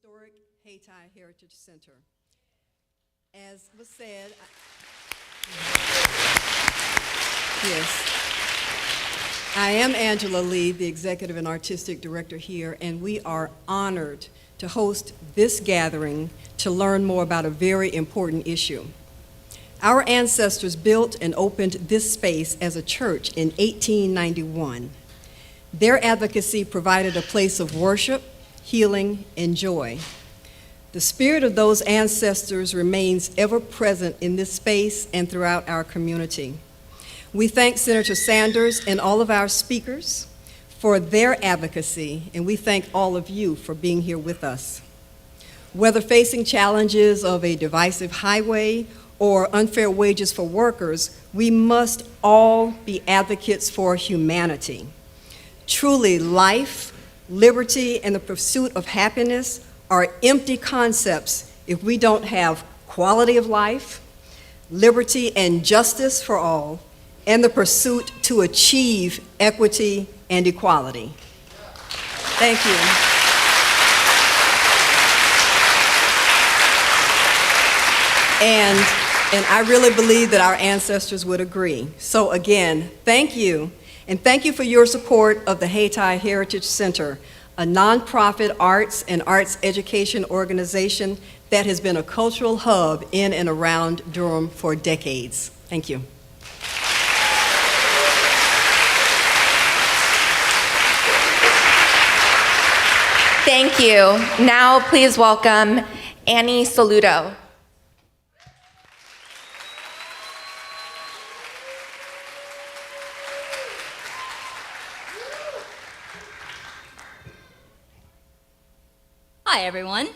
historic Hayti Heritage Center. As was said, yes, I am Angela Lee, the Executive and Artistic Director here, and we are honored to host this gathering to learn more about a very important issue. Our ancestors built and opened this space as a church in 1891. Their advocacy provided a place of worship, healing, and joy. The spirit of those ancestors remains ever present in this space and throughout our community. We thank Senator Sanders and all of our speakers for their advocacy, and we thank all of you for being here with us. Whether facing challenges of a divisive highway or unfair wages for workers, we must all be advocates for humanity. Truly, life, liberty, and the pursuit of happiness are empty concepts if we don't have quality of life, liberty and justice for all, and the pursuit to achieve equity and equality. Thank you. And I really believe that our ancestors would agree. So again, thank you. And thank you for your support of the Hayti Heritage Center, a nonprofit arts and arts education organization that has been a cultural hub in and around Durham for decades. Thank you. Thank you. Now please welcome Annie Saluto. Hi, everyone.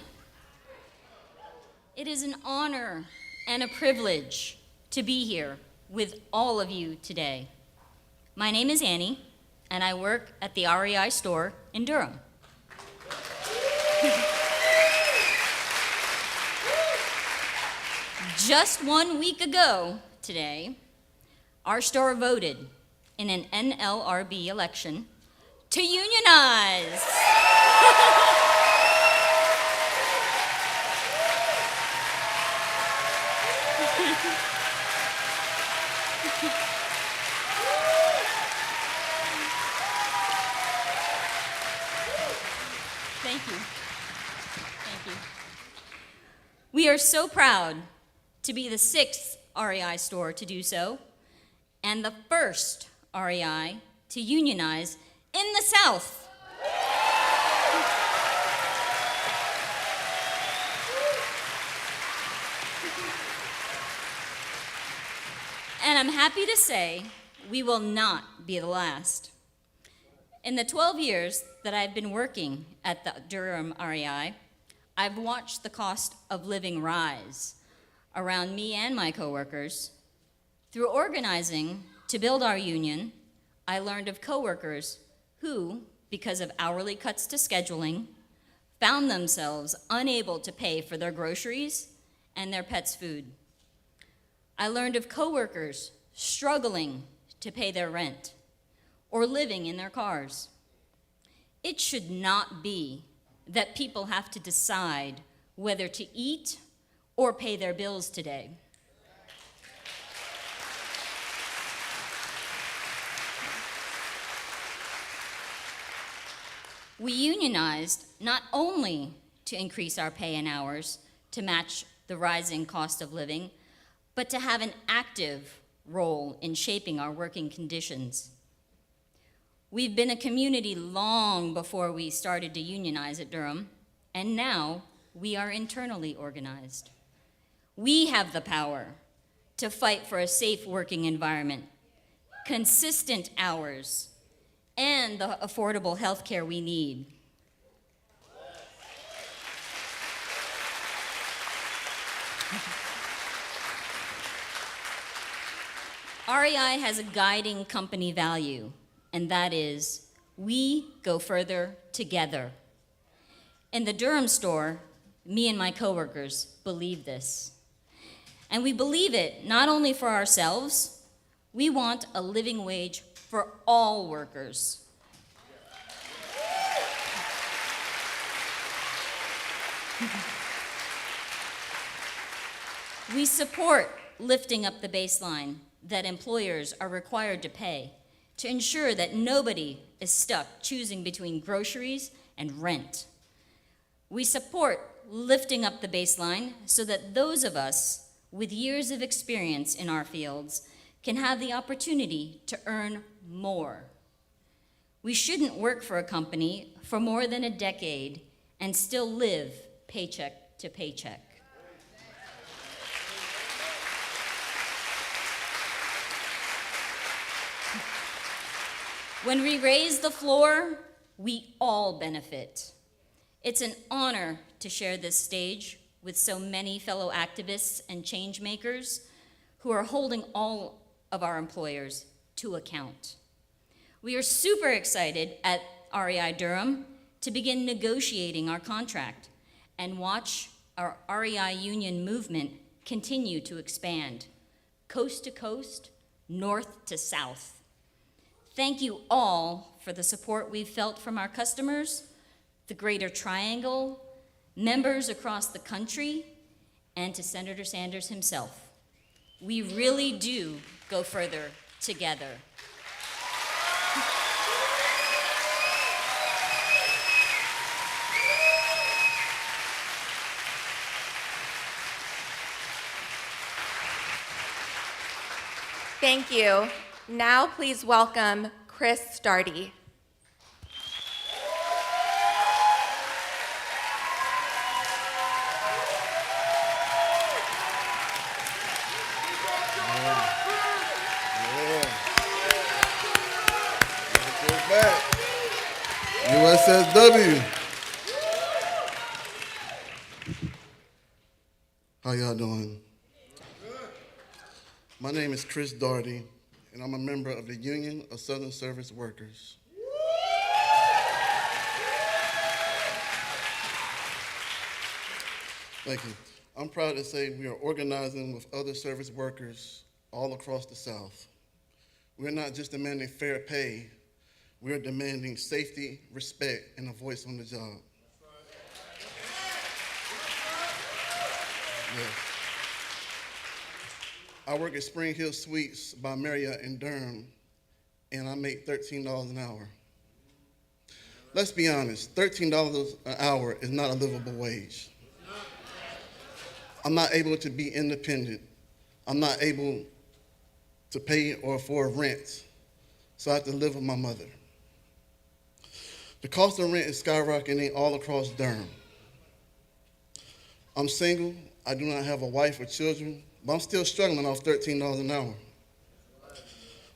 It is an honor and a privilege to be here with all of you today. My name is Annie, and I work at the REI store in Durham. Just 1 week ago today, our store voted in an NLRB election to unionize. Thank you. Thank you. We are so proud to be the 6th REI store to do so, and the first REI to unionize in the South. And I'm happy to say we will not be the last. In the 12 years that I've been working at the Durham REI, I've watched the cost of living rise around me and my coworkers. Through organizing to build our union, I learned of coworkers who, because of hourly cuts to scheduling, found themselves unable to pay for their groceries and their pets' food. I learned of coworkers struggling to pay their rent or living in their cars. It should not be that people have to decide whether to eat or pay their bills today. We unionized not only to increase our pay and hours to match the rising cost of living, but to have an active role in shaping our working conditions. We've been a community long before we started to unionize at Durham, and now we are internally organized. We have the power to fight for a safe working environment, consistent hours, and the affordable health care we need. REI has a guiding company value, and that is, we go further together. In the Durham store, me and my coworkers believe this. And we believe it not only for ourselves, we want a living wage for all workers. We support lifting up the baseline that employers are required to pay to ensure that nobody is stuck choosing between groceries and rent. We support lifting up the baseline so that those of us with years of experience in our fields can have the opportunity to earn more. We shouldn't work for a company for more than a decade and still live paycheck to paycheck. When we raise the floor, we all benefit. It's an honor to share this stage with so many fellow activists and change makers who are holding all of our employers to account. We are super excited at REI Durham to begin negotiating our contract and watch our REI union movement continue to expand, coast to coast, north to south. Thank you all for the support we've felt from our customers, the Greater Triangle, members across the country, and to Senator Sanders himself. We really do go further together. Thank you. Now please welcome Chris Stardy. Back. USSW. How y'all doing? My name is Chris Daugherty, and I'm a member of the Union of Southern Service Workers. Thank you. I'm proud to say we are organizing with other service workers all across the South. We're not just demanding fair pay, we are demanding safety, respect, and a voice on the job. Yes. I work at Spring Hill Suites by Marriott in Durham, and I make $13 an hour. Let's be honest, $13 an hour is not a livable wage. I'm not able to be independent. I'm not able to pay or afford rent, so I have to live with my mother. The cost of rent is skyrocketing all across Durham. I'm single, I do not have a wife or children, but I'm still struggling off $13 an hour.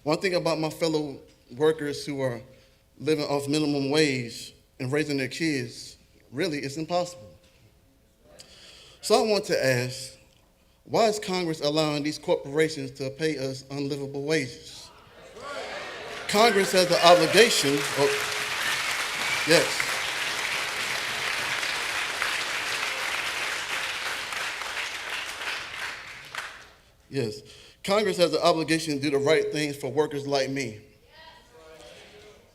One thing about my fellow workers who are living off minimum wage and raising their kids, really, it's impossible. So I want to ask, why is Congress allowing these corporations to pay us unlivable wages? Congress has the obligation, yes. Yes, Congress has the obligation to do the right things for workers like me.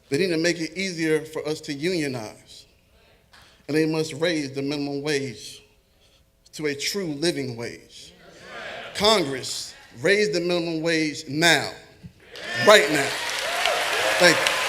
They need to make it easier for us to unionize, and they must raise the minimum wage to a true living wage. Congress, raise the minimum wage now, right now. Thank you.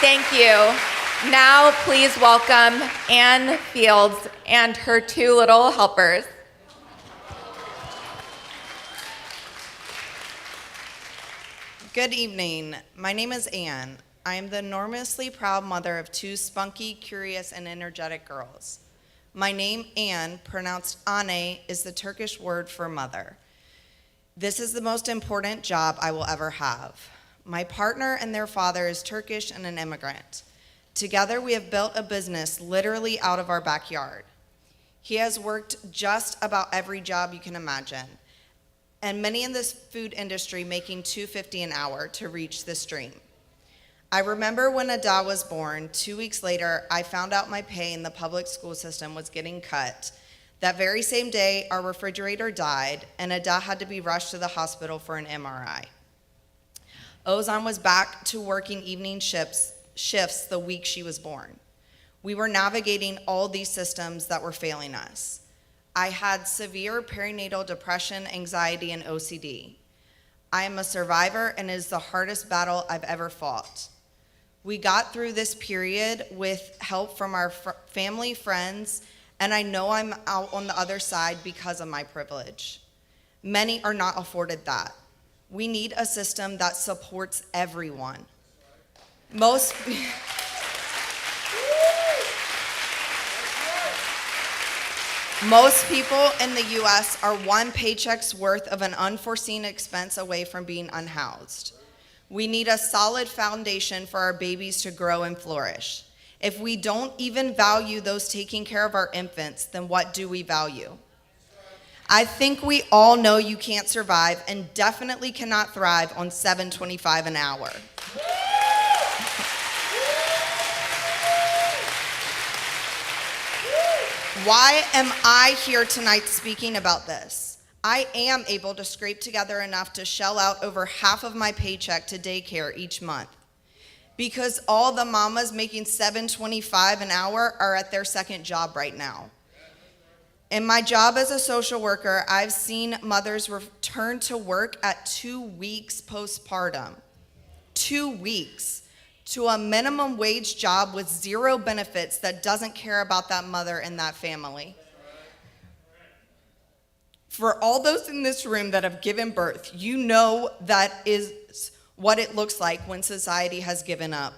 Thank you. Now please welcome Ann Fields and her two little helpers. Good evening. My name is Ann. I am the enormously proud mother of two spunky, curious, and energetic girls. My name, Ann, pronounced Anne, is the Turkish word for mother. This is the most important job I will ever have. My partner and their father is Turkish and an immigrant. Together, we have built a business literally out of our backyard. He has worked just about every job you can imagine, and many in this food industry making $2.50 an hour to reach this dream. I remember when Ada was born, 2 weeks later, I found out my pay in the public school system was getting cut. That very same day, our refrigerator died, and Ada had to be rushed to the hospital for an MRI. Ozan was back to working evening shifts the week she was born. We were navigating all these systems that were failing us. I had severe perinatal depression, anxiety, and OCD. I am a survivor, and it is the hardest battle I've ever fought. We got through this period with help from our family, friends, and I know I'm out on the other side because of my privilege. Many are not afforded that. We need a system that supports everyone. Most people in the U.S. are one paycheck's worth of an unforeseen expense away from being unhoused. We need a solid foundation for our babies to grow and flourish. If we don't even value those taking care of our infants, then what do we value? I think we all know you can't survive and definitely cannot thrive on $7.25 an hour. Why am I here tonight speaking about this? I am able to scrape together enough to shell out over half of my paycheck to daycare each month. Because all the mamas making $7.25 an hour are at their second job right now. In my job as a social worker, I've seen mothers return to work at 2 weeks postpartum. 2 weeks to a minimum wage job with zero benefits that doesn't care about that mother and that family. For all those in this room that have given birth, you know that is what it looks like when society has given up.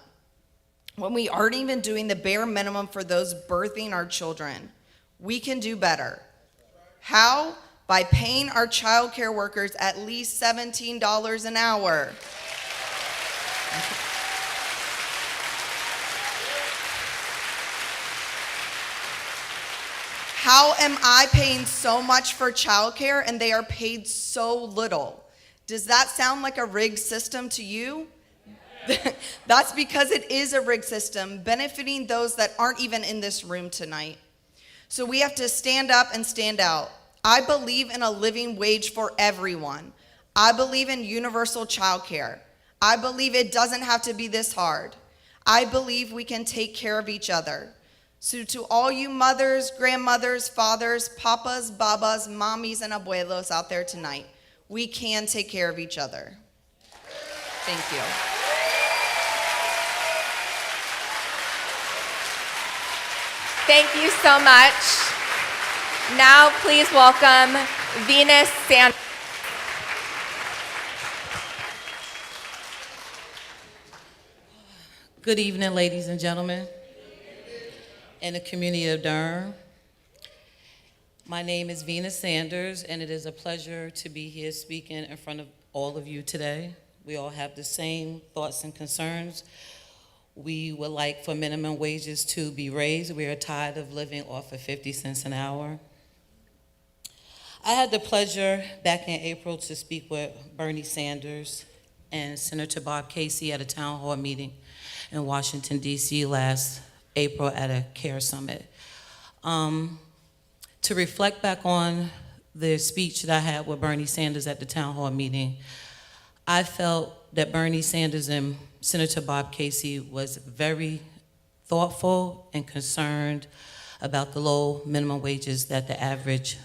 When we aren't even doing the bare minimum for those birthing our children. We can do better. How? By paying our child care workers at least $17 an hour. How am I paying so much for childcare and they are paid so little? Does that sound like a rigged system to you? That's because it is a rigged system benefiting those that aren't even in this room tonight. So we have to stand up and stand out. I believe in a living wage for everyone. I believe in universal childcare. I believe it doesn't have to be this hard. I believe we can take care of each other. So to all you mothers, grandmothers, fathers, papas, babas, mommies, and abuelos out there tonight, we can take care of each other. Thank you. Thank you so much. Now, please welcome Venus Sanders. Good evening, ladies and gentlemen, in the community of Durham. My name is Venus Sanders, and it is a pleasure to be here speaking in front of all of you today. We all have the same thoughts and concerns. We would like for minimum wages to be raised. We are tired of living off of 50 cents an hour. I had the pleasure back in April to speak with Bernie Sanders and Senator Bob Casey at a town hall meeting in Washington, D.C. last April at a CARE Summit. To reflect back on the speech that I had with Bernie Sanders at the town hall meeting, I felt that Bernie Sanders and Senator Bob Casey was very thoughtful and concerned about the low minimum wages that the average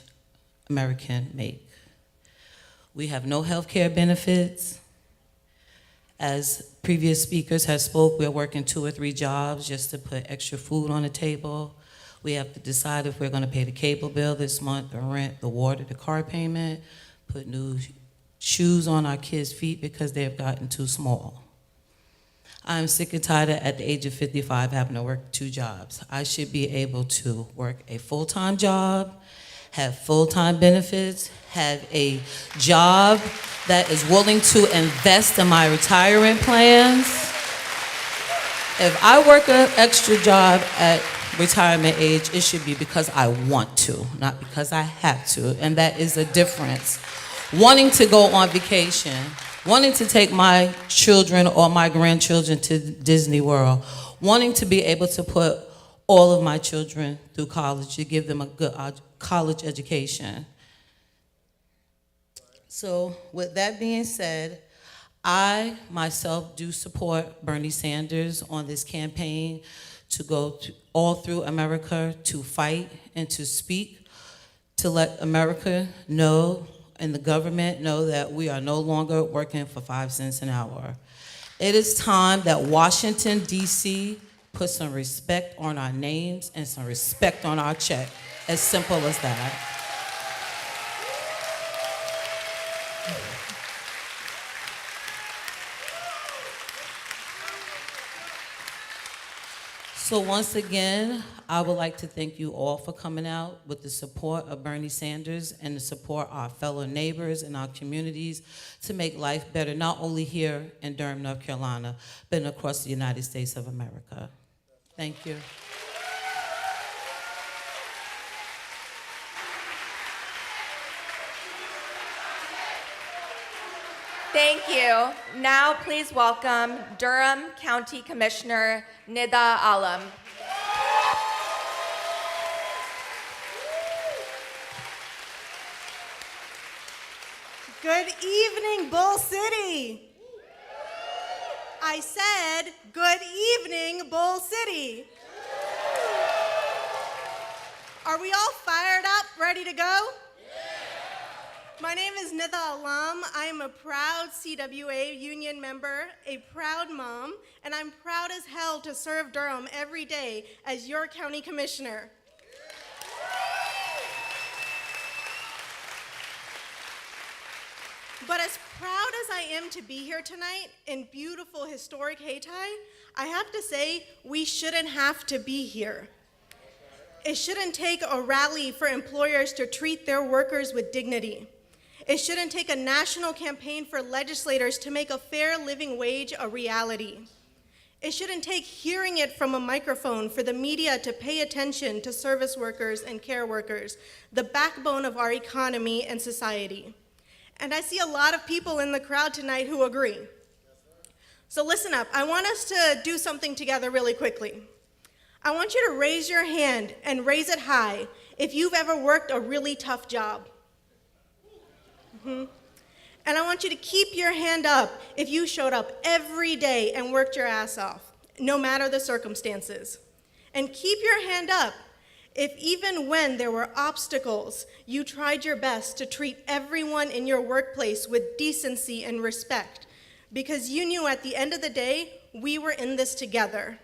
American make. We have no health care benefits. As previous speakers have spoke, we're working 2 or 3 jobs just to put extra food on the table. We have to decide if we're going to pay the cable bill this month, the rent, the water, the car payment, put new shoes on our kids' feet because they have gotten too small. I'm sick and tired of, at the age of 55, having to work 2 jobs. I should be able to work a full-time job, have full-time benefits, have a job that is willing to invest in my retirement plans. If I work an extra job at retirement age, it should be because I want to, not because I have to. And that is a difference. Wanting to go on vacation, wanting to take my children or my grandchildren to Disney World, wanting to be able to put all of my children through college, to give them a good college education. So with that being said, I myself do support Bernie Sanders on this campaign to go all through America to fight and to speak, to let America know and the government know that we are no longer working for 5 cents an hour. It is time that Washington, D.C. put some respect on our names and some respect on our check. As simple as that. So once again, I would like to thank you all for coming out with the support of Bernie Sanders and to support our fellow neighbors and our communities to make life better, not only here in Durham, North Carolina, but across the United States of America. Thank you. Thank you. Now please welcome Durham County Commissioner Nida Alam. Good evening, Bull City. I said, good evening, Bull City. Are we all fired up, ready to go? My name is Nida Alam. I am a proud CWA union member, a proud mom, and I'm proud as hell to serve Durham every day as your county commissioner. But as proud as I am to be here tonight in beautiful historic Hayti, I have to say we shouldn't have to be here. It shouldn't take a rally for employers to treat their workers with dignity. It shouldn't take a national campaign for legislators to make a fair living wage a reality. It shouldn't take hearing it from a microphone for the media to pay attention to service workers and care workers, the backbone of our economy and society. And I see a lot of people in the crowd tonight who agree. So listen up, I want us to do something together really quickly. I want you to raise your hand and raise it high if you've ever worked a really tough job. And I want you to keep your hand up if you showed up every day and worked your ass off, no matter the circumstances. And keep your hand up if even when there were obstacles, you tried your best to treat everyone in your workplace with decency and respect, because you knew at the end of the day, we were in this together.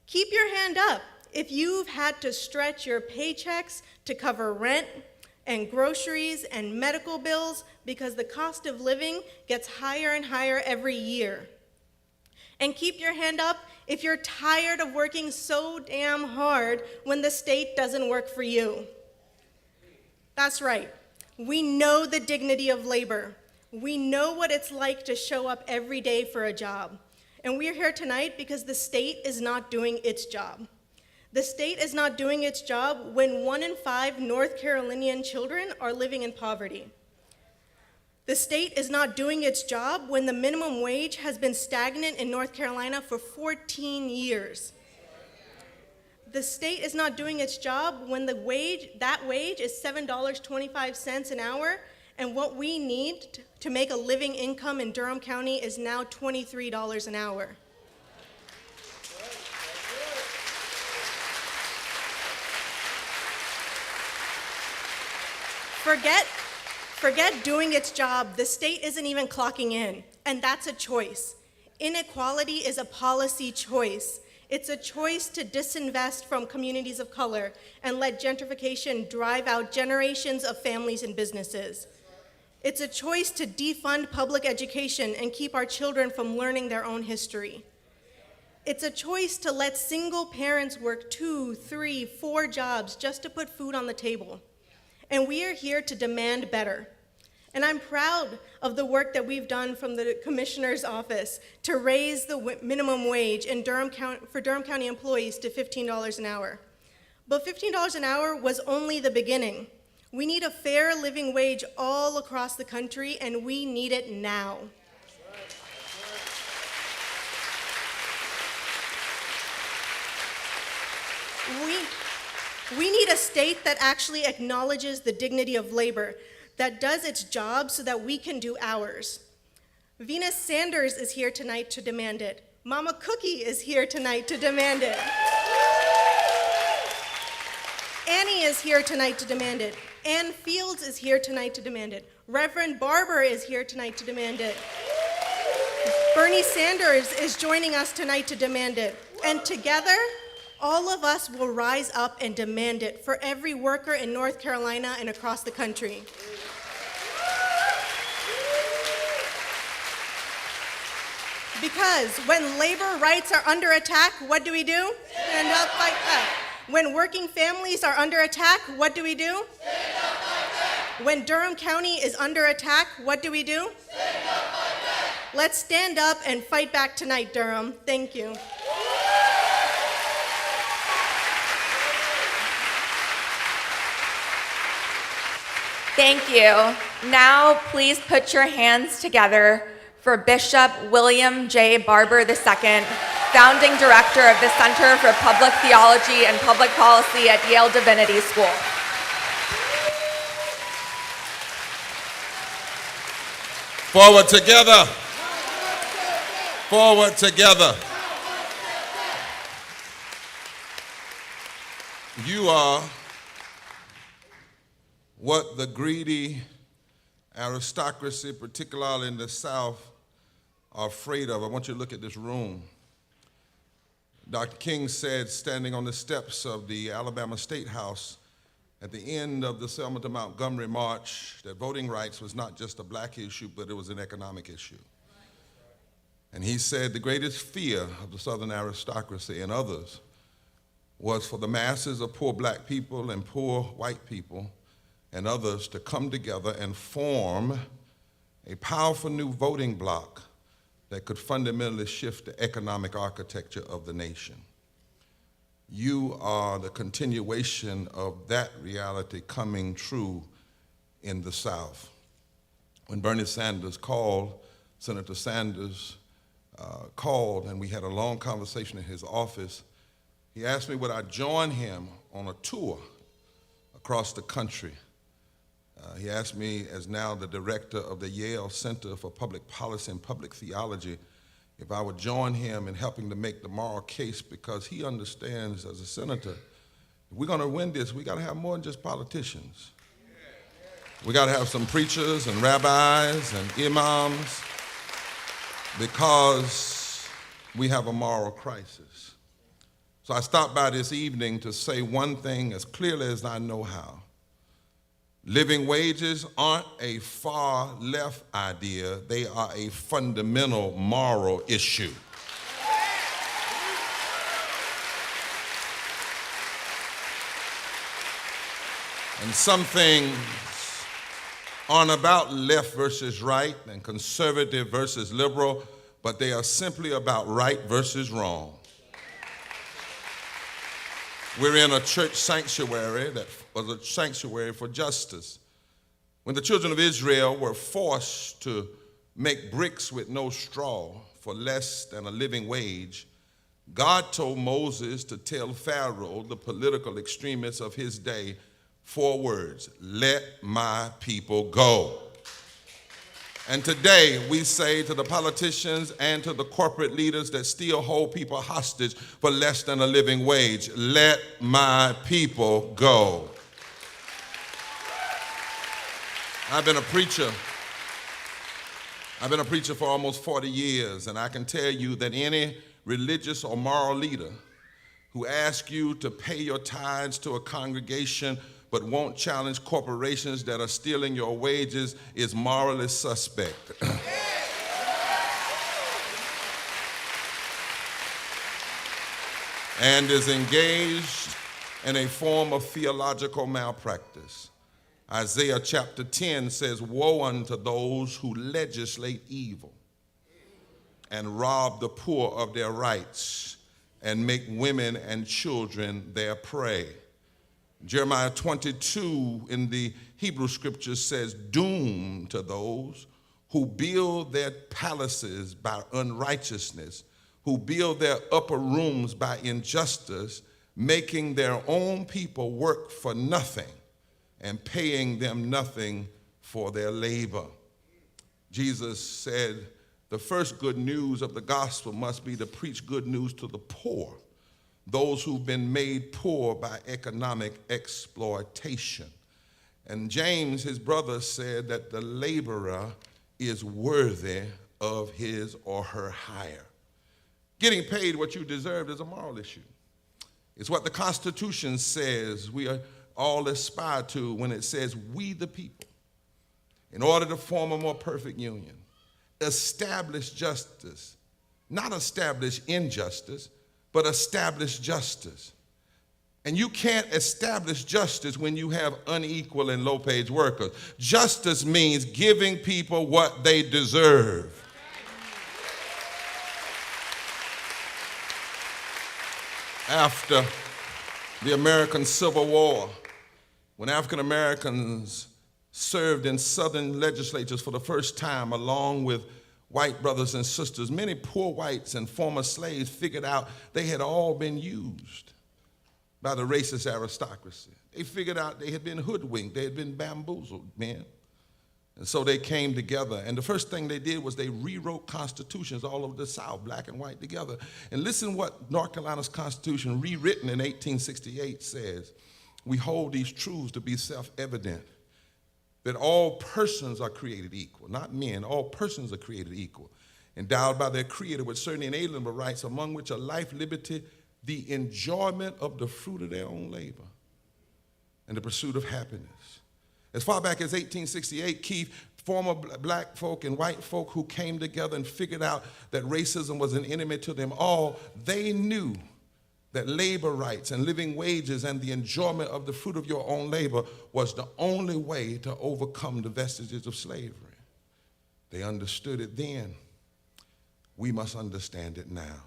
Keep your hand up if you've had to stretch your paychecks to cover rent and groceries and medical bills because the cost of living gets higher and higher every year. And keep your hand up if you're tired of working so damn hard when the state doesn't work for you. That's right. We know the dignity of labor. We know what it's like to show up every day for a job. And we're here tonight because the state is not doing its job. The state is not doing its job when 1 in 5 North Carolinian children are living in poverty. The state is not doing its job when the minimum wage has been stagnant in North Carolina for 14 years. The state is not doing its job when that wage is $7.25 an hour, and what we need to make a living income in Durham County is now $23 an hour. Forget doing its job. The state isn't even clocking in, and that's a choice. Inequality is a policy choice. It's a choice to disinvest from communities of color and let gentrification drive out generations of families and businesses. It's a choice to defund public education and keep our children from learning their own history. It's a choice to let single parents work 2, 3, 4 jobs just to put food on the table. And we are here to demand better. And I'm proud of the work that we've done from the Commissioner's Office to raise the minimum wage in for Durham County employees to $15 an hour. But $15 an hour was only the beginning. We need a fair living wage all across the country, and we need it now. We need a state that actually acknowledges the dignity of labor, that does its job so that we can do ours. Venus Sanders is here tonight to demand it. Mama Cookie is here tonight to demand it. Annie is here tonight to demand it. Ann Fields is here tonight to demand it. Reverend Barber is here tonight to demand it. Bernie Sanders is joining us tonight to demand it. And together, all of us will rise up and demand it for every worker in North Carolina and across the country. Because when labor rights are under attack, what do we do? Stand up, fight back. When working families are under attack, what do we do? Stand up, fight back. When Durham County is under attack, what do we do? Stand up, fight back. Let's stand up and fight back tonight, Durham. Thank you. Thank you. Now, please put your hands together for Bishop William J. Barber II, founding director of the Center for Public Theology and Public Policy at Yale Divinity School. Forward together. Forward together. You are what the greedy aristocracy, particularly in the South, are afraid of. I want you to look at this room. Dr. King said, standing on the steps of the Alabama State House at the end of the Selma to Montgomery March, that voting rights was not just a black issue, but it was an economic issue. And he said the greatest fear of the Southern aristocracy and others was for the masses of poor black people and poor white people and others to come together and form a powerful new voting bloc that could fundamentally shift the economic architecture of the nation. You are the continuation of that reality coming true in the South. When Bernie Sanders called, Senator Sanders called, and we had a long conversation in his office, he asked me would I join him on a tour across the country. He asked me, as now the director of the Yale Center for Public Policy and Public Theology, if I would join him in helping to make the moral case, because he understands as a senator, if we're going to win this, we got to have more than just politicians. We got to have some preachers and rabbis and imams, because we have a moral crisis. So I stopped by this evening to say one thing as clearly as I know how. Living wages aren't a far left idea, they are a fundamental moral issue. And some things aren't about left versus right and conservative versus liberal, but they are simply about right versus wrong. We're in a church sanctuary that was a sanctuary for justice. When the children of Israel were forced to make bricks with no straw for less than a living wage, God told Moses to tell Pharaoh, the political extremist of his day, 4 words: let my people go. And today we say to the politicians and to the corporate leaders that still hold people hostage for less than a living wage, let my people go. I've been a preacher for almost 40 years, and I can tell you that any religious or moral leader who asks you to pay your tithes to a congregation but won't challenge corporations that are stealing your wages is morally suspect. And is engaged in a form of theological malpractice. Isaiah chapter 10 says, woe unto those who legislate evil and rob the poor of their rights and make women and children their prey. Jeremiah 22 in the Hebrew scriptures says, doom to those who build their palaces by unrighteousness, who build their upper rooms by injustice, making their own people work for nothing and paying them nothing for their labor. Jesus said the first good news of the gospel must be to preach good news to the poor, those who've been made poor by economic exploitation. And James, his brother, said that the laborer is worthy of his or her hire. Getting paid what you deserve is a moral issue. It's what the Constitution says we all aspire to when it says, we the people, in order to form a more perfect union, establish justice, not establish injustice, but establish justice. And you can't establish justice when you have unequal and low-paid workers. Justice means giving people what they deserve. After the American Civil War, when African Americans served in Southern legislatures for the first time along with white brothers and sisters, many poor whites and former slaves figured out they had all been used by the racist aristocracy. They figured out they had been hoodwinked, they had been bamboozled, man. And so they came together, and the first thing they did was they rewrote constitutions all over the South, black and white together. And listen what North Carolina's constitution, rewritten in 1868, says. We hold these truths to be self-evident, that all persons are created equal, not men, all persons are created equal, endowed by their creator with certain inalienable rights, among which are life, liberty, the enjoyment of the fruit of their own labor, and the pursuit of happiness. As far back as 1868, Keith, former black folk and white folk who came together and figured out that racism was an enemy to them all, they knew that labor rights and living wages and the enjoyment of the fruit of your own labor was the only way to overcome the vestiges of slavery. They understood it then. We must understand it now.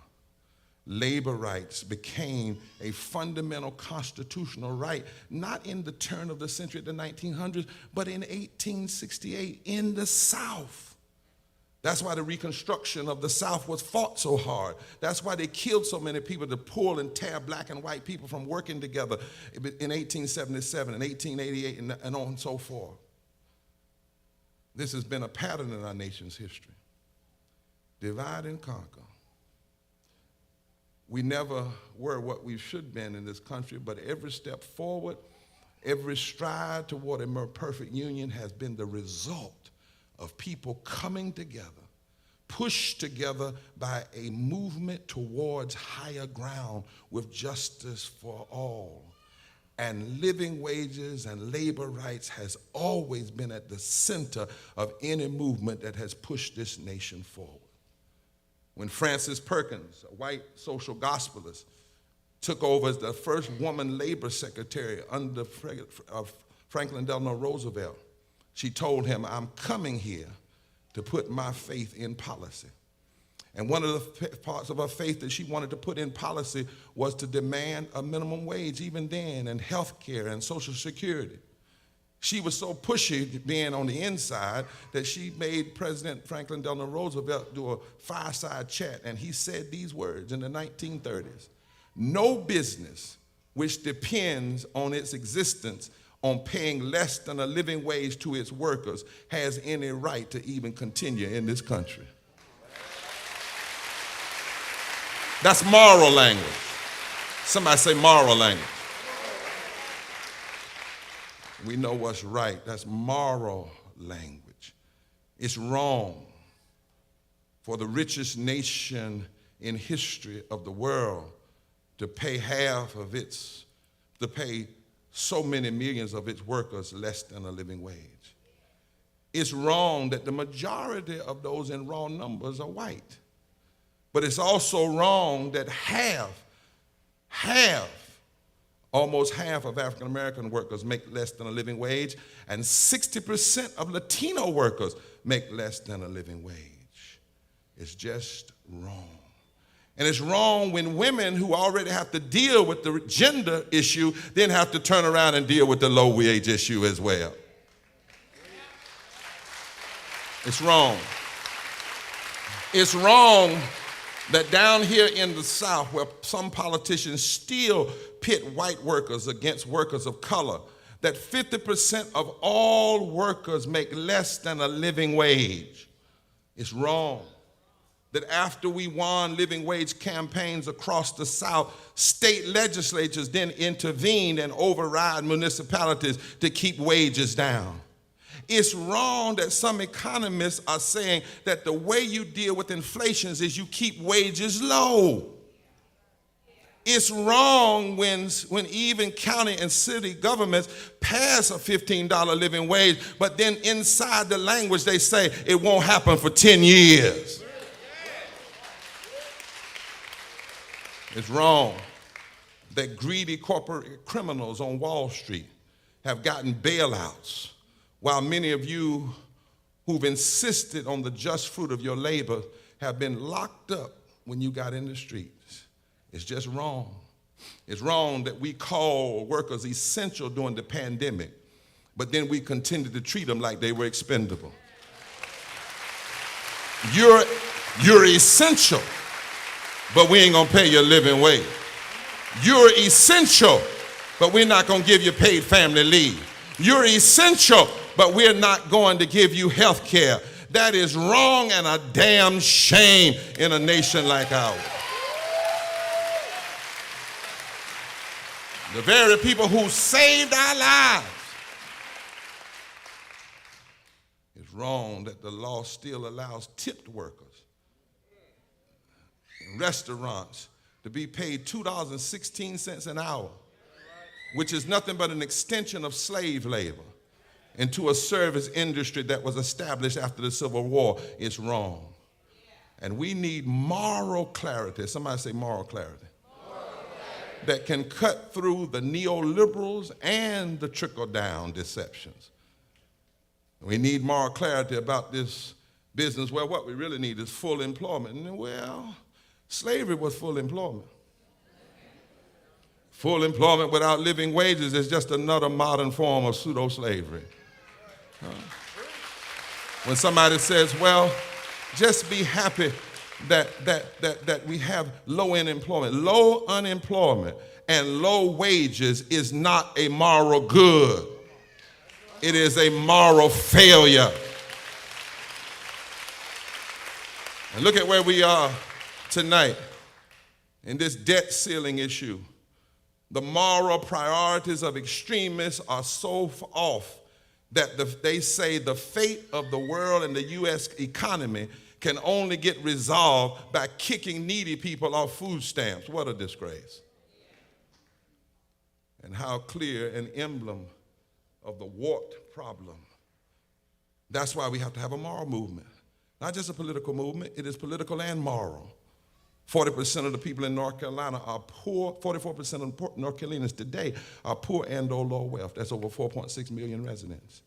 Labor rights became a fundamental constitutional right, not in the turn of the century of the 1900s, but in 1868 in the South. That's why the Reconstruction of the South was fought so hard. That's why they killed so many people to pull and tear black and white people from working together in 1877 and 1888 and on and so forth. This has been a pattern in our nation's history. Divide and conquer. We never were what we should have been in this country, but every step forward, every stride toward a more perfect union has been the result of people coming together, pushed together by a movement towards higher ground with justice for all. And living wages and labor rights has always been at the center of any movement that has pushed this nation forward. When Frances Perkins, a white social gospelist, took over as the first woman labor secretary under Franklin Delano Roosevelt, she told him, I'm coming here to put my faith in policy. And one of the parts of her faith that she wanted to put in policy was to demand a minimum wage even then, and health care and Social Security. She was so pushy being on the inside that she made President Franklin Delano Roosevelt do a fireside chat, and he said these words in the 1930s: no business which depends on its existence on paying less than a living wage to its workers has any right to even continue in this country. That's moral language. Somebody say moral language. We know what's right. That's moral language. It's wrong for the richest nation in history of the world to pay to pay so many millions of its workers less than a living wage. It's wrong that the majority of those in raw numbers are white. But it's also wrong that half Almost half of African American workers make less than a living wage, and 60% of Latino workers make less than a living wage. It's just wrong. And it's wrong when women who already have to deal with the gender issue then have to turn around and deal with the low wage issue as well. It's wrong. It's wrong that down here in the South, where some politicians still pit white workers against workers of color, that 50% of all workers make less than a living wage. It's wrong that after we won living wage campaigns across the South, state legislatures then intervened and override municipalities to keep wages down. It's wrong that some economists are saying that the way you deal with inflation is you keep wages low. It's wrong when even county and city governments pass a $15 living wage, but then inside the language they say it won't happen for 10 years. It's wrong that greedy corporate criminals on Wall Street have gotten bailouts, while many of you who've insisted on the just fruit of your labor have been locked up when you got in the streets. It's just wrong. It's wrong that we call workers essential during the pandemic, but then we continue to treat them like they were expendable. You're essential, but we ain't gonna pay you a living wage. You're essential, but we're not gonna give you paid family leave. You're essential, but we're not going to give you health care. That is wrong and a damn shame in a nation like ours. The very people who saved our lives. It's wrong that the law still allows tipped workers in restaurants to be paid $2.16 an hour, which is nothing but an extension of slave labor into a service industry that was established after the Civil War. It's wrong. And we need moral clarity. Somebody say moral clarity. That can cut through the neoliberals and the trickle-down deceptions. We need moral clarity about this business where what we really need is full employment. And well, slavery was full employment. Full employment without living wages is just another modern form of pseudo-slavery. When somebody says, well, just be happy that we have low unemployment. Low unemployment and low wages is not a moral good. It is a moral failure. And look at where we are tonight in this debt ceiling issue. The moral priorities of extremists are so off that they say the fate of the world and the U.S. economy can only get resolved by kicking needy people off food stamps. What a disgrace. And how clear an emblem of the warped problem. That's why we have to have a moral movement. Not just a political movement, it is political and moral. 40% of the people in North Carolina are poor. 44% of North Carolinians today are poor and or low wealth. That's over 4.6 million residents.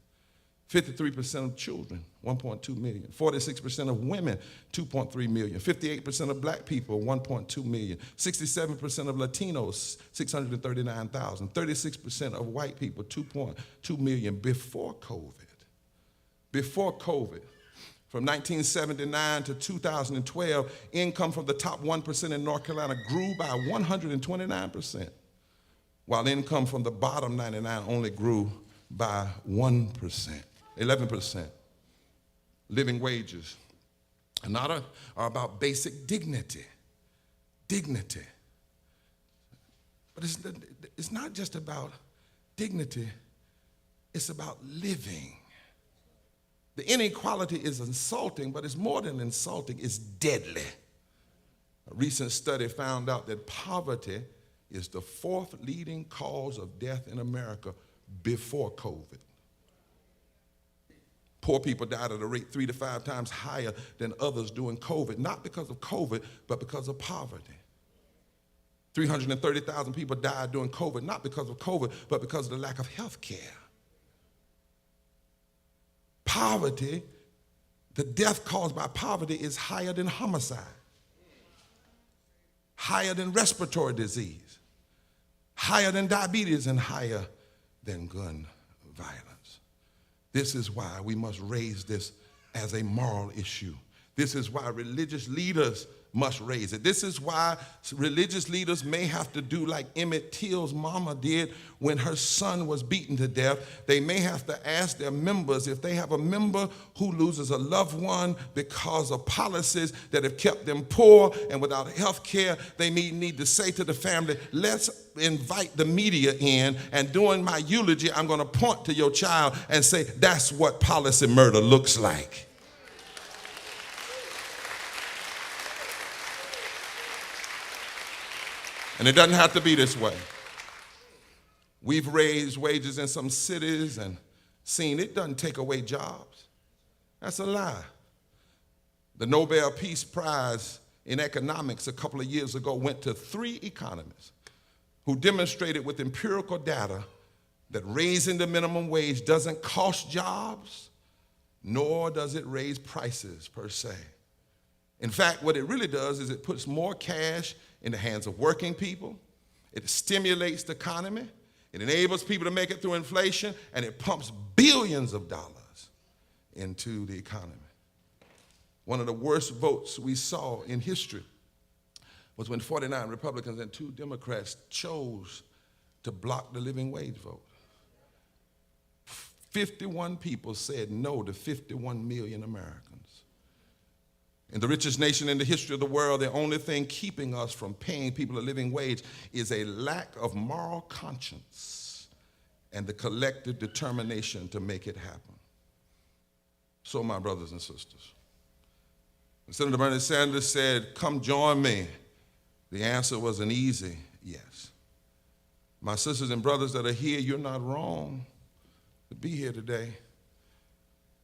53% of children, 1.2 million. 46% of women, 2.3 million. 58% of black people, 1.2 million. 67% of Latinos, 639,000. 36% of white people, 2.2 million before COVID. Before COVID. From 1979 to 2012, income from the top 1% in North Carolina grew by 129%, while income from the bottom 99 only grew by 1%, 11%. Living wages are about basic dignity. Dignity. But it's not just about dignity, it's about living. The inequality is insulting, but it's more than insulting, it's deadly. A recent study found out that poverty is the fourth leading cause of death in America before COVID. Poor people died at a rate 3 to 5 times higher than others during COVID, not because of COVID, but because of poverty. 330,000 people died during COVID, not because of COVID, but because of the lack of health care. Poverty, the death caused by poverty is higher than homicide, higher than respiratory disease, higher than diabetes, and higher than gun violence. This is why we must raise this as a moral issue. This is why religious leaders must raise it. This is why religious leaders may have to do like Emmett Till's mama did when her son was beaten to death. They may have to ask their members, if they have a member who loses a loved one because of policies that have kept them poor and without health care, they may need to say to the family, let's invite the media in, and during my eulogy, I'm going to point to your child and say, that's what policy murder looks like. And it doesn't have to be this way. We've raised wages in some cities and seen it doesn't take away jobs. That's a lie. The Nobel Peace Prize in economics a couple of years ago went to 3 economists who demonstrated with empirical data that raising the minimum wage doesn't cost jobs, nor does it raise prices per se. In fact, what it really does is it puts more cash in the hands of working people. It stimulates the economy. It enables people to make it through inflation, and it pumps billions of dollars into the economy. One of the worst votes we saw in history was when 49 Republicans and 2 Democrats chose to block the living wage vote. 51 people said no to 51 million Americans. In the richest nation in the history of the world, the only thing keeping us from paying people a living wage is a lack of moral conscience and the collective determination to make it happen. So, my brothers and sisters, when Senator Bernie Sanders said, come join me, the answer was an easy yes. My sisters and brothers that are here, you're not wrong to be here today.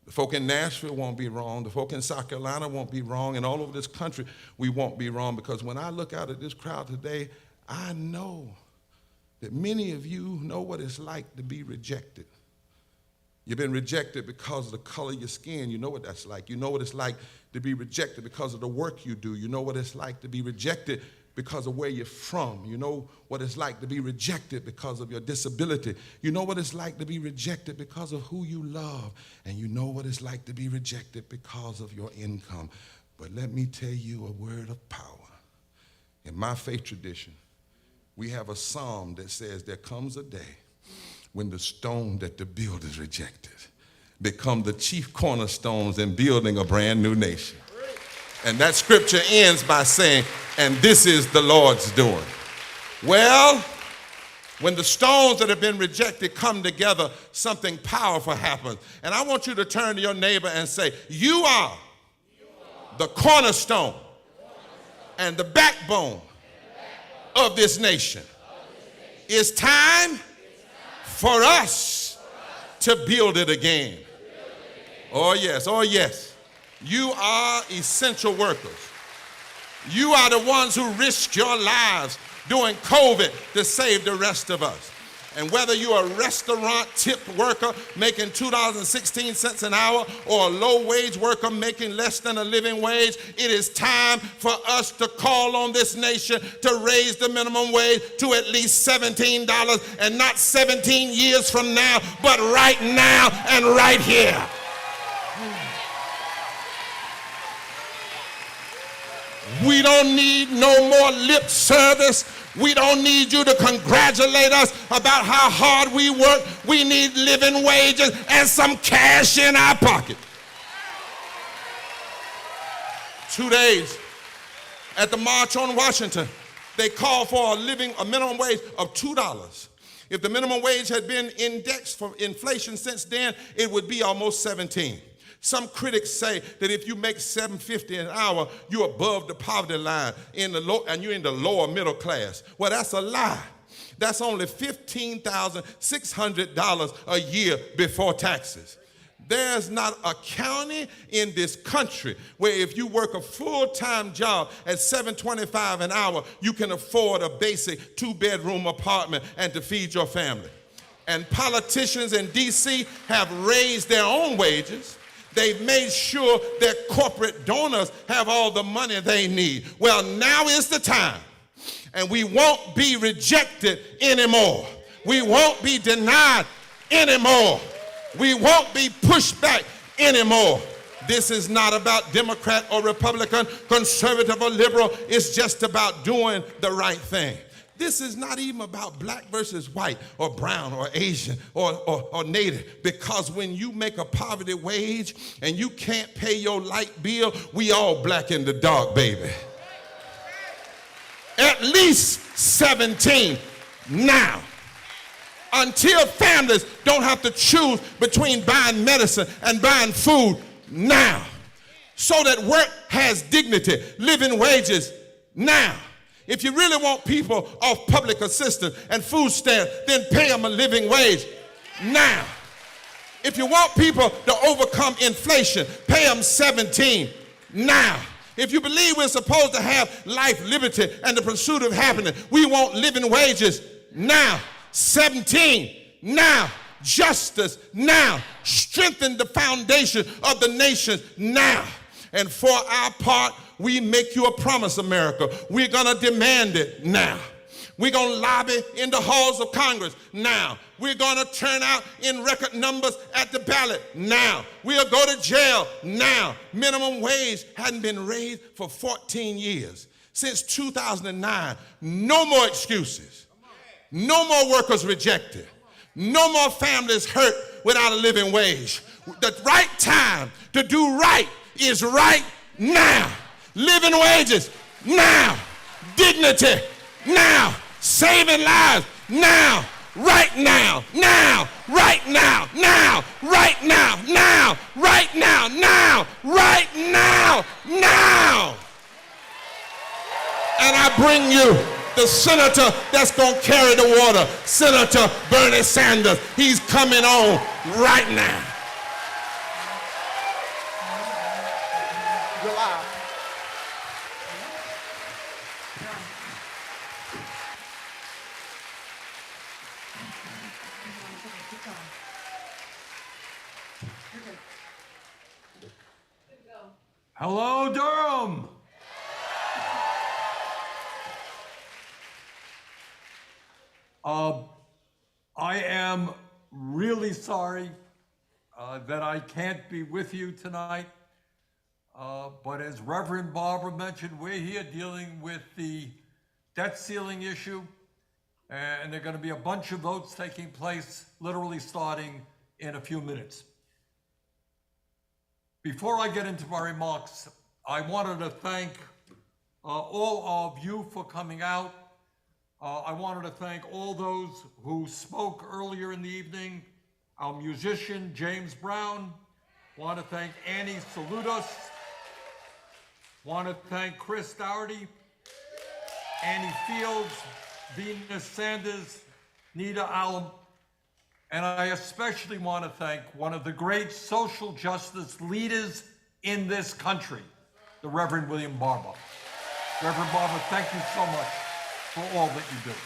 The folk in Nashville won't be wrong. The folk in South Carolina won't be wrong. And all over this country, we won't be wrong, because when I look out at this crowd today, I know that many of you know what it's like to be rejected. You've been rejected because of the color of your skin. You know what that's like. You know what it's like to be rejected because of the work you do. You know what it's like to be rejected because of where you're from. You know what it's like to be rejected because of your disability. You know what it's like to be rejected because of who you love. And you know what it's like to be rejected because of your income. But let me tell you a word of power. In my faith tradition, we have a psalm that says there comes a day when the stone that the builders rejected become the chief cornerstones in building a brand new nation. And that scripture ends by saying, and this is the Lord's doing. Well, when the stones that have been rejected come together, something powerful happens. And I want you to turn to your neighbor and say, you are the cornerstone and the backbone of this nation. It's time for us to build it again. Oh yes, oh yes. You are essential workers. You are the ones who risked your lives during COVID to save the rest of us. And whether you're a restaurant tip worker making $2.16 an hour or a low-wage worker making less than a living wage, it is time for us to call on this nation to raise the minimum wage to at least $17, and not 17 years from now, but right now and right here. We don't need no more lip service. We don't need you to congratulate us about how hard we work. We need living wages and some cash in our pocket. 2 days at the March on Washington, they called for a minimum wage of $2. If the minimum wage had been indexed for inflation since then, it would be almost 17. Some critics say that if you make $7.50 an hour, you're above the poverty line and you're in the lower middle class. Well, that's a lie. That's only $15,600 a year before taxes. There's not a county in this country where if you work a full-time job at $7.25 an hour, you can afford a basic 2-bedroom apartment and to feed your family. And politicians in D.C. have raised their own wages. They've made sure that corporate donors have all the money they need. Well, now is the time, and we won't be rejected anymore. We won't be denied anymore. We won't be pushed back anymore. This is not about Democrat or Republican, conservative or liberal. It's just about doing the right thing. This is not even about black versus white or brown or Asian or native, because when you make a poverty wage and you can't pay your light bill, we all black in the dark, baby. At least 17 now. Until families don't have to choose between buying medicine and buying food now. So that work has dignity, living wages now. If you really want people off public assistance and food stamps, then pay them a living wage now. If you want people to overcome inflation, pay them 17 now. If you believe we're supposed to have life, liberty, and the pursuit of happiness, we want living wages now. 17 now. Justice now. Strengthen the foundation of the nation now. And for our part, we make you a promise, America. We're going to demand it now. We're going to lobby in the halls of Congress now. We're going to turn out in record numbers at the ballot now. We'll go to jail now. Minimum wage hadn't been raised for 14 years. Since 2009, no more excuses. No more workers rejected. No more families hurt without a living wage. The right time to do right is right now. Living wages now. Dignity now. Saving lives now. Right now. Now. Right now. Now. Right now. Now. Right now. Now. Right now. Now. And I bring you the senator that's going to carry the water, Senator Bernie Sanders. He's coming on right now. Hello, Durham. I am really sorry that I can't be with you tonight. But as Reverend Barber mentioned, we're here dealing with the debt ceiling issue, and there are going to be a bunch of votes taking place literally starting in a few minutes. Before I get into my remarks, I wanted to thank all of you for coming out. I wanted to thank all those who spoke earlier in the evening. Our musician, James Brown. Want to thank Annie Saludos. Want to thank Chris Dougherty, Annie Fields, Venus Sanders, Nita Allen. And I especially want to thank one of the great social justice leaders in this country, the Reverend William Barber. Reverend Barber, thank you so much for all that you do.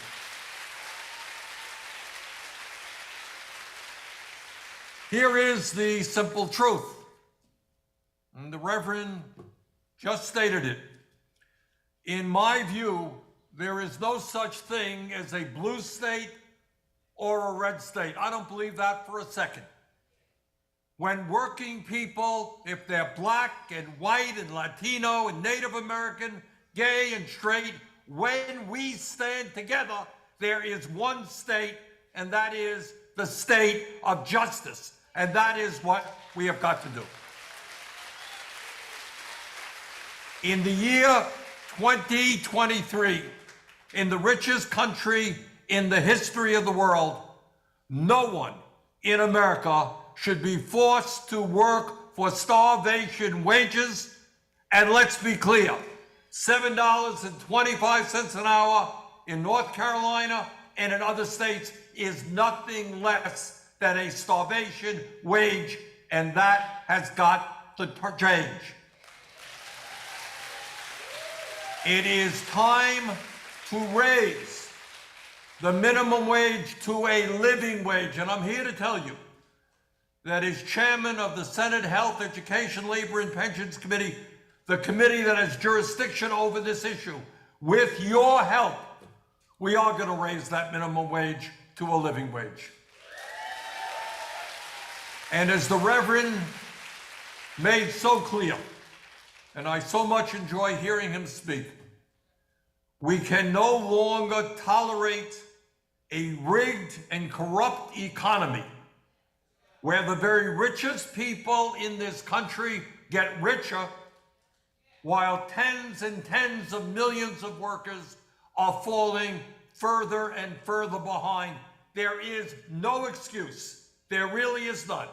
Here is the simple truth. And the Reverend just stated it. In my view, there is no such thing as a blue state or a red state. I don't believe that for a second. When working people, if they're black and white and Latino and Native American, gay and straight, when we stand together, there is one state, and that is the state of justice. And that is what we have got to do. In the year 2023, in the richest country in the history of the world, no one in America should be forced to work for starvation wages. And let's be clear, $7.25 an hour in North Carolina and in other states is nothing less than a starvation wage and that has got to change. It is time to raise the minimum wage to a living wage, and I'm here to tell you that as chairman of the Senate Health, Education, Labor, and Pensions Committee, the committee that has jurisdiction over this issue, with your help, we are going to raise that minimum wage to a living wage. And as the Reverend made so clear, and I so much enjoy hearing him speak, we can no longer tolerate a rigged and corrupt economy where the very richest people in this country get richer while tens and tens of millions of workers are falling further and further behind. There is no excuse, there really is none,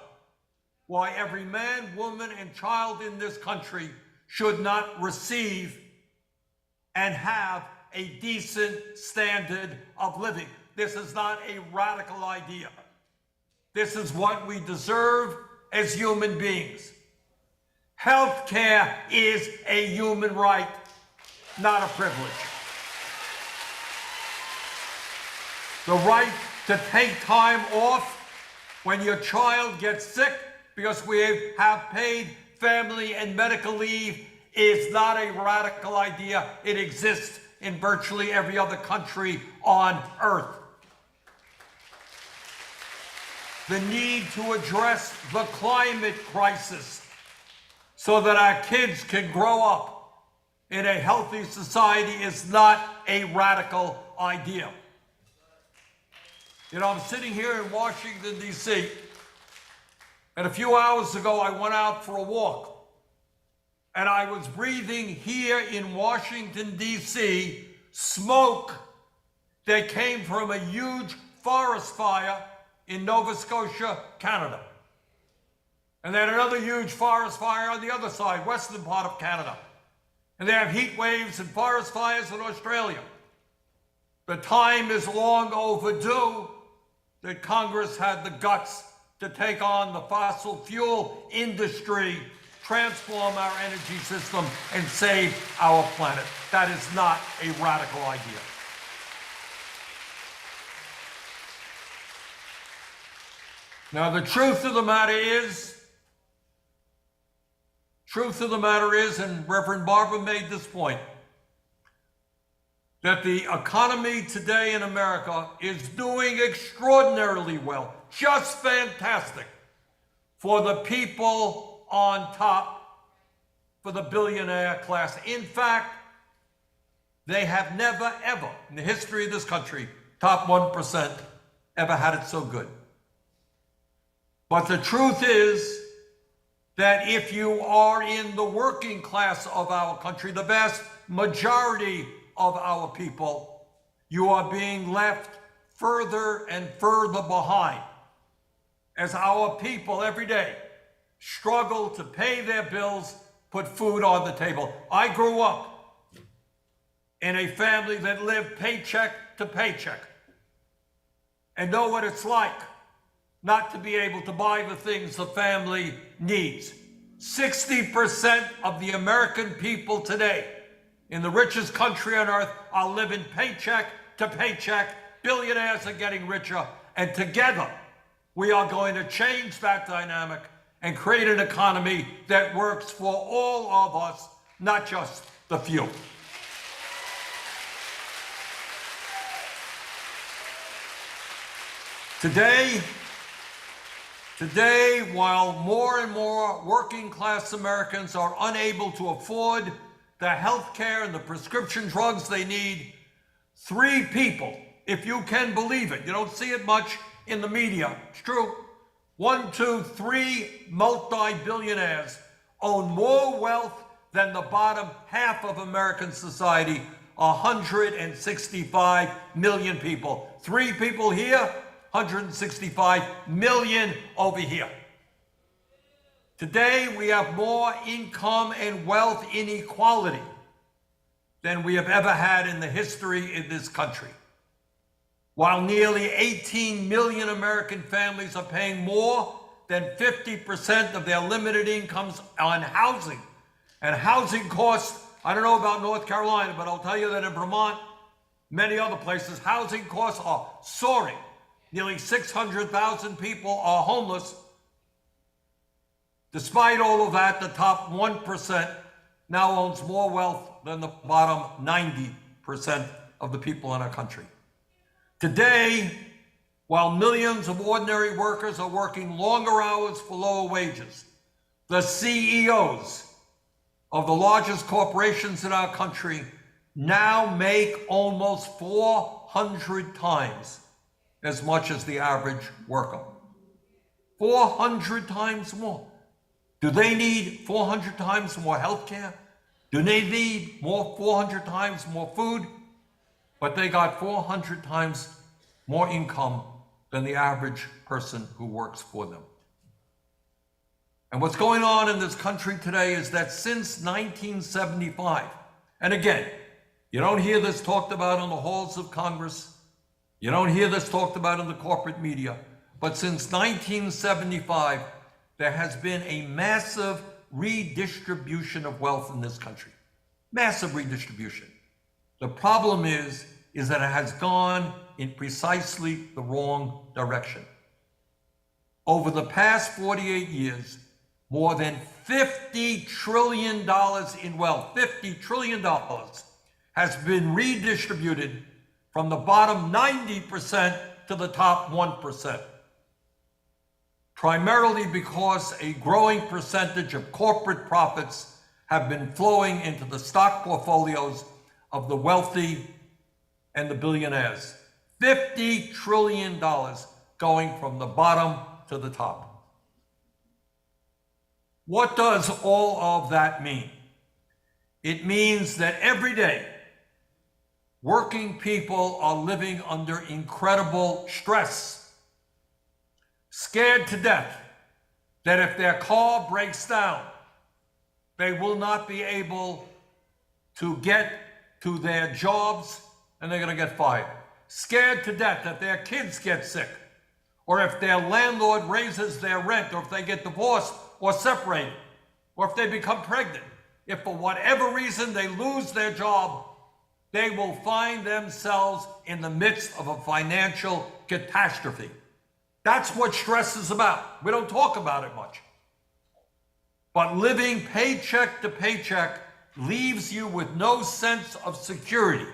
why every man, woman, and child in this country should not receive and have a decent standard of living. This is not a radical idea. This is what we deserve as human beings. Health care is a human right, not a privilege. The right to take time off when your child gets sick because we have paid family and medical leave is not a radical idea. It exists in virtually every other country on earth. The need to address the climate crisis so that our kids can grow up in a healthy society is not a radical idea. You know, I'm sitting here in Washington, D.C., and a few hours ago I went out for a walk. And I was breathing here in Washington, D.C., smoke that came from a huge forest fire in Nova Scotia, Canada. And then another huge forest fire on the other side, western part of Canada. And they have heat waves and forest fires in Australia. The time is long overdue that Congress had the guts to take on the fossil fuel industry, transform our energy system, and save our planet. That is not a radical idea. Now, the truth of the matter is, and Reverend Barber made this point, that the economy today in America is doing extraordinarily well, just fantastic for the people on top, for the billionaire class. In fact, they have never, ever, in the history of this country, top 1% ever had it so good. But the truth is that if you are in the working class of our country, the vast majority of our people, you are being left further and further behind as our people every day struggle to pay their bills, put food on the table. I grew up in a family that lived paycheck to paycheck and know what it's like not to be able to buy the things the family needs. 60% of the American people today in the richest country on earth are living paycheck to paycheck. Billionaires are getting richer, and together we are going to change that dynamic and create an economy that works for all of us, not just the few. Today, while more and more working class Americans are unable to afford the health care and the prescription drugs they need, 3 people, if you can believe it, you don't see it much in the media, it's true, 1, 2, 3 multi-billionaires own more wealth than the bottom half of American society, 165 million people. 3 people here, 165 million over here. Today, we have more income and wealth inequality than we have ever had in the history of this country. While nearly 18 million American families are paying more than 50% of their limited incomes on housing. And housing costs, I don't know about North Carolina, but I'll tell you that in Vermont, many other places, housing costs are soaring. Nearly 600,000 people are homeless. Despite all of that, the top 1% now owns more wealth than the bottom 90% of the people in our country. Today, while millions of ordinary workers are working longer hours for lower wages, the CEOs of the largest corporations in our country now make almost 400 times as much as the average worker. 400 times more. Do they need 400 times more health care? Do they need 400 times more food? But they got 400 times more income than the average person who works for them. And what's going on in this country today is that since 1975, and again, you don't hear this talked about in the halls of Congress, you don't hear this talked about in the corporate media, but since 1975, there has been a massive redistribution of wealth in this country. Massive redistribution. The problem is that it has gone in precisely the wrong direction. Over the past 48 years, more than $50 trillion in wealth, $50 trillion has been redistributed from the bottom 90% to the top 1%. Primarily because a growing percentage of corporate profits have been flowing into the stock portfolios of the wealthy and the billionaires. $50 trillion going from the bottom to the top. What does all of that mean? It means that every day, working people are living under incredible stress, scared to death that if their car breaks down, they will not be able to get to their jobs and they're going to get fired. Scared to death that their kids get sick, or if their landlord raises their rent, or if they get divorced or separated, or if they become pregnant. If for whatever reason they lose their job, they will find themselves in the midst of a financial catastrophe. That's what stress is about. We don't talk about it much. But living paycheck to paycheck leaves you with no sense of security,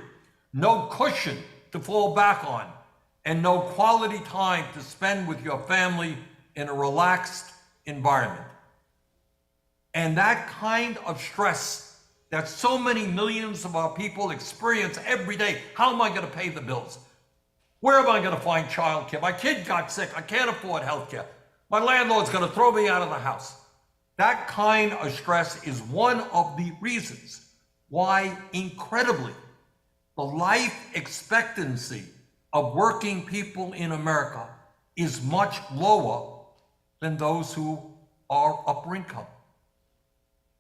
no cushion to fall back on, and no quality time to spend with your family in a relaxed environment. And that kind of stress that so many millions of our people experience every day. How am I going to pay the bills? Where am I going to find childcare? My kid got sick. I can't afford health care. My landlord's going to throw me out of the house. That kind of stress is one of the reasons why, incredibly, the life expectancy of working people in America is much lower than those who are upper income.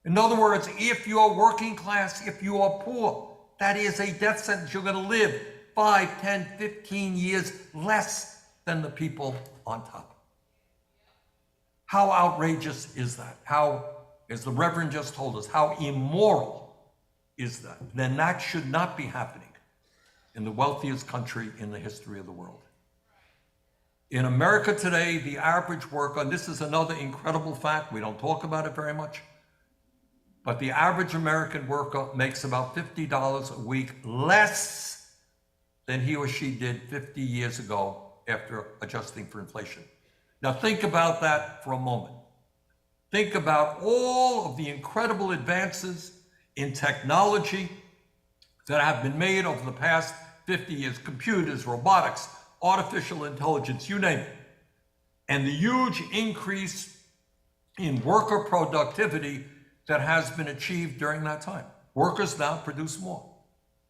In other words, if you're working class, if you are poor, that is a death sentence. You're going to live 5, 10, 15 years less than the people on top. How outrageous is that? How, as the Reverend just told us, how immoral is that? Then that should not be happening in the wealthiest country in the history of the world. In America today, the average worker, and this is another incredible fact, we don't talk about it very much, but the average American worker makes about $50 a week less than he or she did 50 years ago after adjusting for inflation. Now think about that for a moment. Think about all of the incredible advances in technology that have been made over the past 50 years, computers, robotics, artificial intelligence, you name it. And the huge increase in worker productivity that has been achieved during that time. Workers now produce more.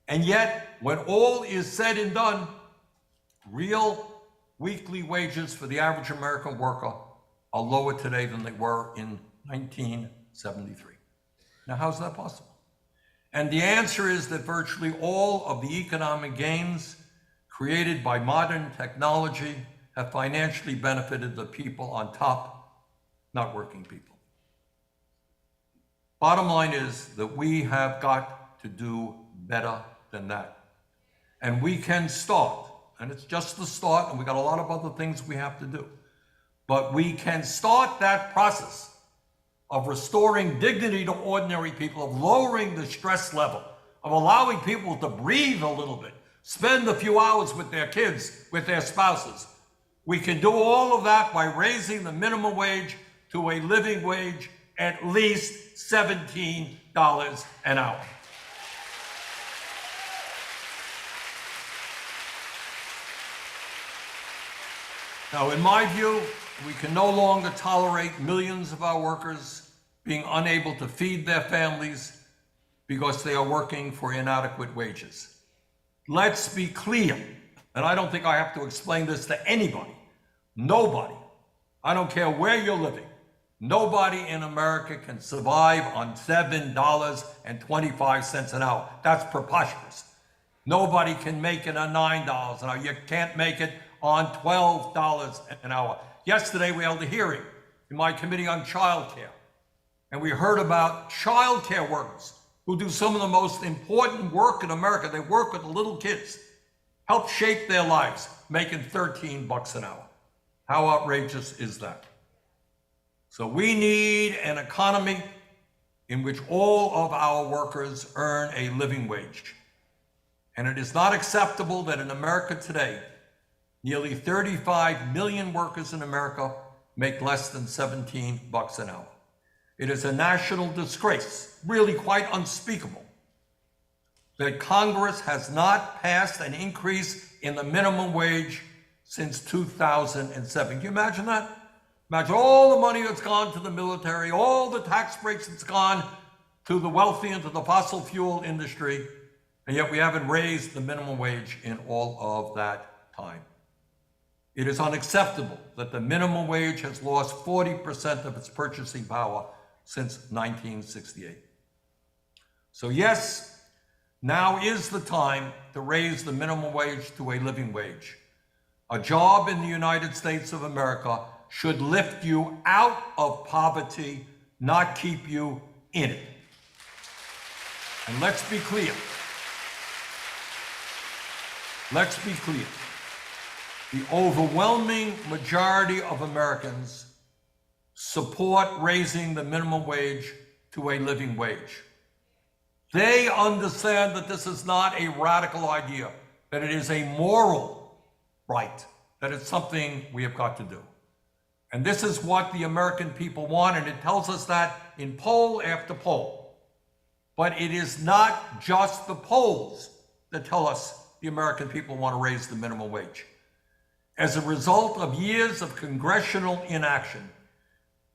And yet, when all is said and done, real weekly wages for the average American worker are lower today than they were in 1973. Now, how's that possible? And the answer is that virtually all of the economic gains created by modern technology have financially benefited the people on top not working people. Bottom line is that we have got to do better than that. And we can start, and it's just the start, and we got a lot of other things we have to do. But we can start that process of restoring dignity to ordinary people, of lowering the stress level, of allowing people to breathe a little bit, spend a few hours with their kids, with their spouses. We can do all of that by raising the minimum wage to a living wage at least $17 an hour. Now, in my view, we can no longer tolerate millions of our workers being unable to feed their families because they are working for inadequate wages. Let's be clear, and I don't think I have to explain this to anybody. Nobody, I don't care where you're living, nobody in America can survive on $7.25 an hour. That's preposterous. Nobody can make it on $9 an hour. You can't make it on $12 an hour. Yesterday, we held a hearing in my committee on child care, and we heard about child care workers who do some of the most important work in America. They work with the little kids, help shape their lives, making $13 an hour. How outrageous is that? So we need an economy in which all of our workers earn a living wage. And it is not acceptable that in America today, nearly 35 million workers in America make less than $17 an hour. It is a national disgrace, really quite unspeakable, that Congress has not passed an increase in the minimum wage since 2007. Can you imagine that? Imagine all the money that's gone to the military, all the tax breaks that's gone to the wealthy and to the fossil fuel industry, and yet we haven't raised the minimum wage in all of that time. It is unacceptable that the minimum wage has lost 40% of its purchasing power since 1968. So yes, now is the time to raise the minimum wage to a living wage. A job in the United States of America should lift you out of poverty, not keep you in it. And let's be clear. Let's be clear. The overwhelming majority of Americans support raising the minimum wage to a living wage. They understand that this is not a radical idea, that it is a moral right, that it's something we have got to do. And this is what the American people want, and it tells us that in poll after poll. But it is not just the polls that tell us the American people want to raise the minimum wage. As a result of years of congressional inaction,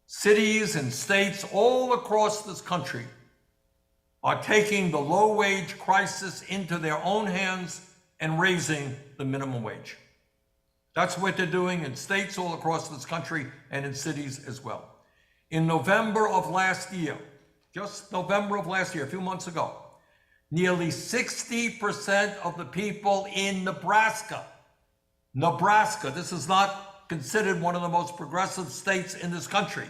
cities and states all across this country are taking the low-wage crisis into their own hands and raising the minimum wage. That's what they're doing in states all across this country and in cities as well. In November of last year, just November of last year, a few months ago, nearly 60% of the people in Nebraska, this is not considered one of the most progressive states in this country.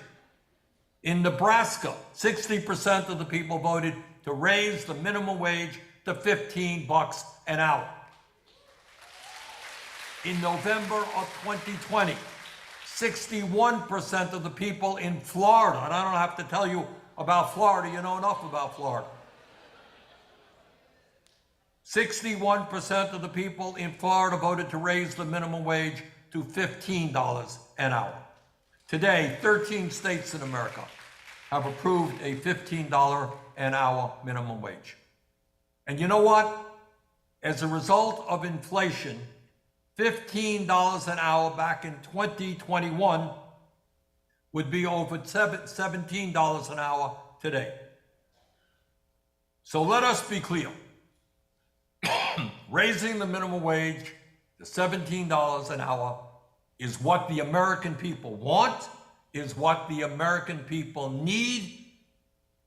In Nebraska, 60% of the people voted to raise the minimum wage to $15 an hour. In November of 2020, 61% of the people in Florida, and I don't have to tell you about Florida, you know enough about Florida. 61% of the people in Florida voted to raise the minimum wage to $15 an hour. Today, 13 states in America have approved a $15 an hour minimum wage. And you know what? As a result of inflation, $15 an hour back in 2021 would be over $17 an hour today. So let us be clear. Raising the minimum wage to $17 an hour is what the American people want, is what the American people need,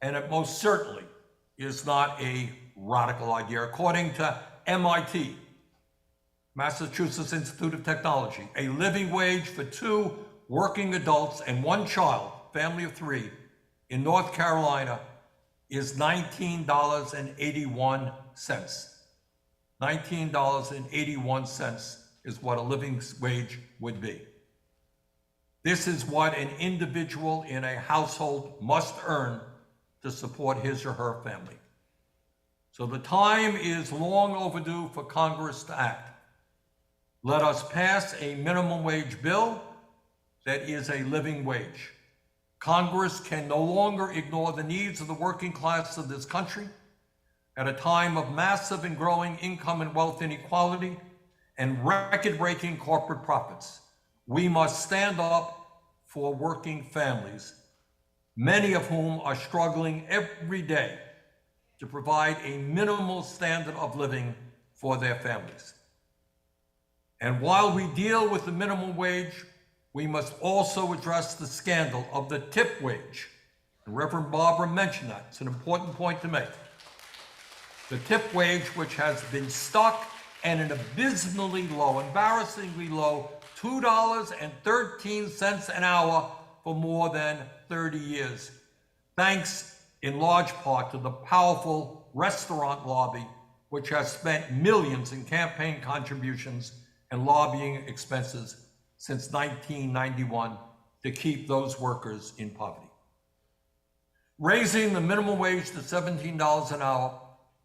and it most certainly is not a radical idea. According to MIT, Massachusetts Institute of Technology, a living wage for 2 working adults and 1 child family of three, in North Carolina is $19.81. $19.81 is what a living wage would be. This is what an individual in a household must earn to support his or her family. So the time is long overdue for Congress to act. Let us pass a minimum wage bill that is a living wage. Congress can no longer ignore the needs of the working class of this country at a time of massive and growing income and wealth inequality and record-breaking corporate profits. We must stand up for working families, many of whom are struggling every day to provide a minimal standard of living for their families. And while we deal with the minimum wage, we must also address the scandal of the tip wage. And Reverend Barbara mentioned that. It's an important point to make. The tip wage, which has been stuck at an abysmally low, embarrassingly low, $2.13 an hour for more than 30 years, thanks in large part to the powerful restaurant lobby, which has spent millions in campaign contributions and lobbying expenses since 1991 to keep those workers in poverty. Raising the minimum wage to $17 an hour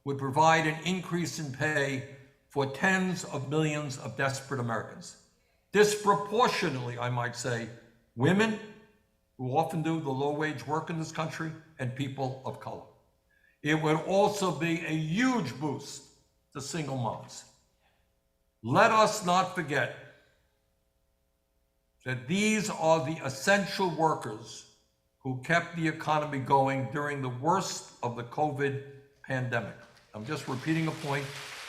would provide an increase in pay for tens of millions of desperate Americans. Disproportionately, I might say, women, who often do the low-wage work in this country, and people of color. It would also be a huge boost to single moms. Let us not forget that these are the essential workers who kept the economy going during the worst of the COVID pandemic. I'm just repeating a point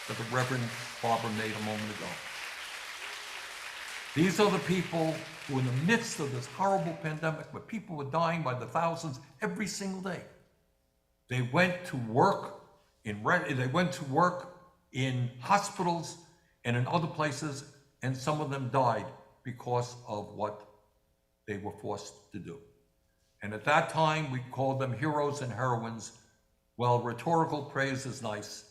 that the Reverend Barbara made a moment ago. These are the people who, in the midst of this horrible pandemic, where people were dying by the thousands every single day, they went to work in hospitals and in other places, and some of them died because of what they were forced to do. And at that time, we called them heroes and heroines. Well, rhetorical praise is nice,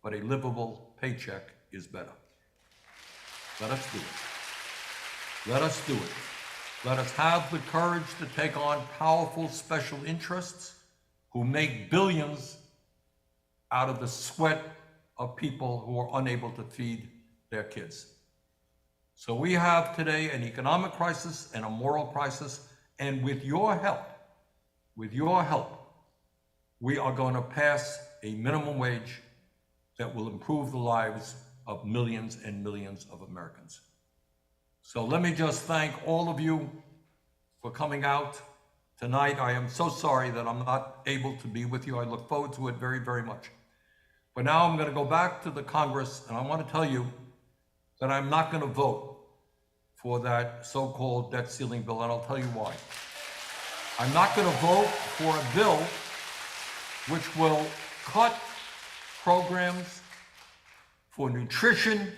but a livable paycheck is better. Let us do it. Let us do it. Let us have the courage to take on powerful special interests who make billions out of the sweat of people who are unable to feed their kids. So we have today an economic crisis and a moral crisis, and with your help, we are going to pass a minimum wage that will improve the lives of millions and millions of Americans. So let me just thank all of you for coming out tonight. I am so sorry that I'm not able to be with you. I look forward to it very, very much. But now I'm going to go back to the Congress, and I want to tell you that I'm not going to vote for that so-called debt ceiling bill, and I'll tell you why. I'm not going to vote for a bill which will cut programs for nutrition,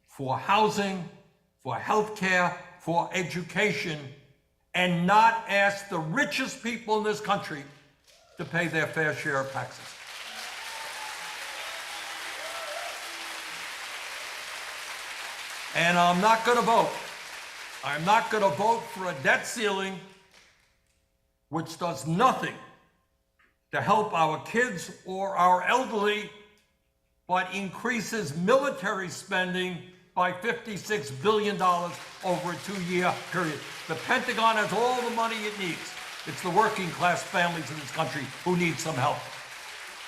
for housing, for health care, for education, and not ask the richest people in this country to pay their fair share of taxes. And I'm not going to vote. I'm not going to vote for a debt ceiling which does nothing to help our kids or our elderly, but increases military spending by $56 billion over a 2-year period. The Pentagon has all the money it needs. It's the working class families in this country who need some help,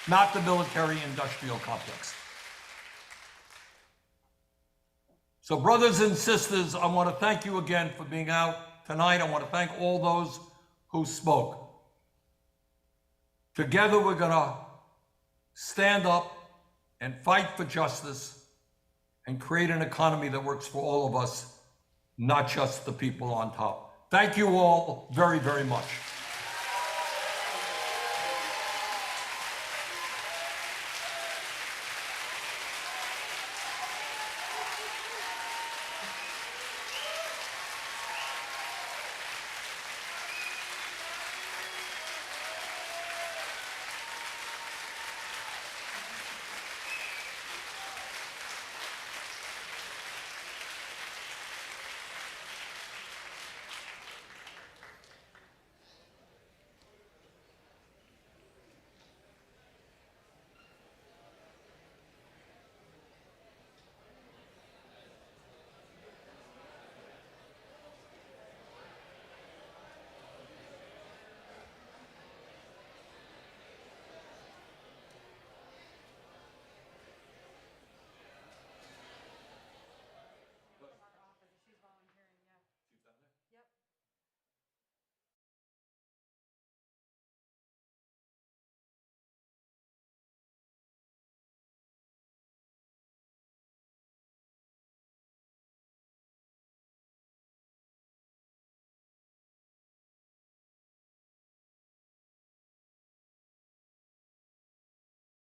not the military-industrial complex. So brothers and sisters, I want to thank you again for being out tonight. I want to thank all those who spoke. Together we're going to stand up and fight for justice and create an economy that works for all of us, not just the people on top. Thank you all very, very much.